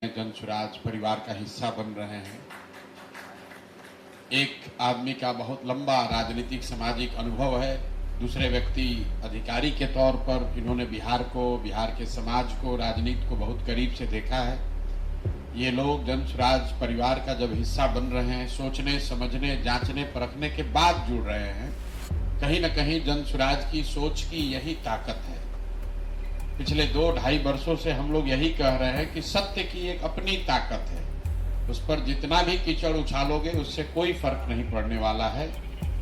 जन स्वराज परिवार का हिस्सा बन रहे हैं। एक आदमी का बहुत लंबा राजनीतिक सामाजिक अनुभव है, दूसरे व्यक्ति अधिकारी के तौर पर इन्होंने बिहार को, बिहार के समाज को, राजनीति को बहुत करीब से देखा है। ये लोग जन स्वराज परिवार का जब हिस्सा बन रहे हैं, सोचने समझने जांचने परखने के बाद जुड़ रहे हैं। कहीं न कहीं जन स्वराज की सोच की यही ताकत है। पिछले 2-2.5 वर्षों से हम लोग यही कह रहे हैं कि सत्य की एक अपनी ताकत है, उस पर जितना भी कीचड़ उछालोगे उससे कोई फर्क नहीं पड़ने वाला है।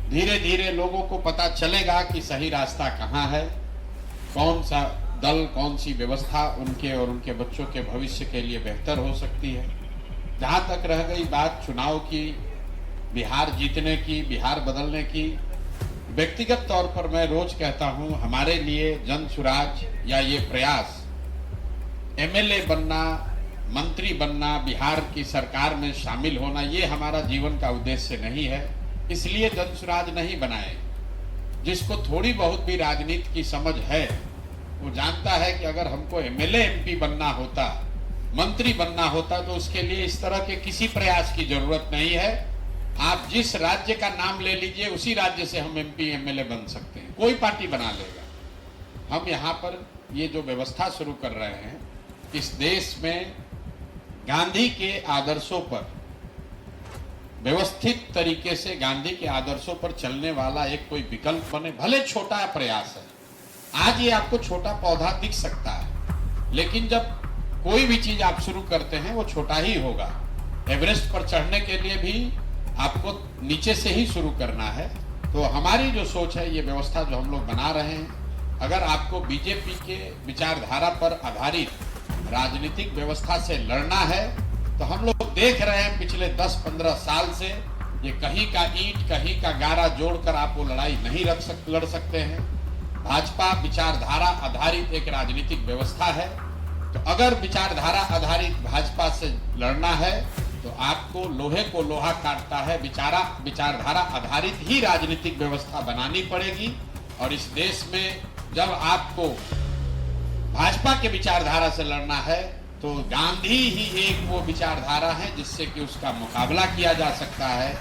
धीरे धीरे लोगों को पता चलेगा कि सही रास्ता कहाँ है, कौन सा दल, कौन सी व्यवस्था उनके और उनके बच्चों के भविष्य के लिए बेहतर हो सकती है। जहाँ तक रह गई बात चुनाव की, बिहार जीतने की, बिहार बदलने की, व्यक्तिगत तौर पर मैं रोज कहता हूं, हमारे लिए जन स्वराज या ये प्रयास एमएलए बनना, मंत्री बनना, बिहार की सरकार में शामिल होना, ये हमारा जीवन का उद्देश्य नहीं है। इसलिए जन स्वराज नहीं बनाए। जिसको थोड़ी बहुत भी राजनीति की समझ है वो जानता है कि अगर हमको एमएलए एमपी बनना होता, मंत्री बनना होता, तो उसके लिए इस तरह के किसी प्रयास की जरूरत नहीं है। आप जिस राज्य का नाम ले लीजिए, उसी राज्य से हम एमपी एमएलए बन सकते हैं, कोई पार्टी बना लेगा। हम यहाँ पर ये जो व्यवस्था शुरू कर रहे हैं, इस देश में गांधी के आदर्शों पर, व्यवस्थित तरीके से गांधी के आदर्शों पर चलने वाला एक कोई विकल्प बने, भले छोटा प्रयास है। आज ये आपको छोटा पौधा दिख सकता है, लेकिन जब कोई भी चीज आप शुरू करते हैं वो छोटा ही होगा। एवरेस्ट पर चढ़ने के लिए भी आपको नीचे से ही शुरू करना है। तो हमारी जो सोच है, ये व्यवस्था जो हम लोग बना रहे हैं, अगर आपको बीजेपी के विचारधारा पर आधारित राजनीतिक व्यवस्था से लड़ना है, तो हम लोग देख रहे हैं पिछले 10-15 साल से, ये कहीं का ईंट कहीं का गारा जोड़कर आप वो लड़ाई नहीं लड़ सकते हैं। भाजपा विचारधारा आधारित एक राजनीतिक व्यवस्था है, तो अगर विचारधारा आधारित भाजपा से लड़ना है तो आपको लोहे को लोहा काटता है, विचारधारा आधारित ही राजनीतिक व्यवस्था बनानी पड़ेगी। और इस देश में जब आपको भाजपा के विचारधारा से लड़ना है, तो गांधी ही एक वो विचारधारा है जिससे कि उसका मुकाबला किया जा सकता है।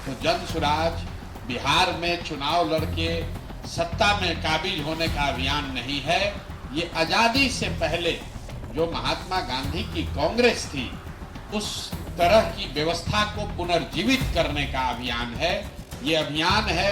तो जन स्वराज बिहार में चुनाव लड़के सत्ता में काबिज होने का अभियान नहीं है। ये आजादी से पहले जो महात्मा गांधी की कांग्रेस थी, उस तरह की व्यवस्था को पुनर्जीवित करने का अभियान है। ये अभियान है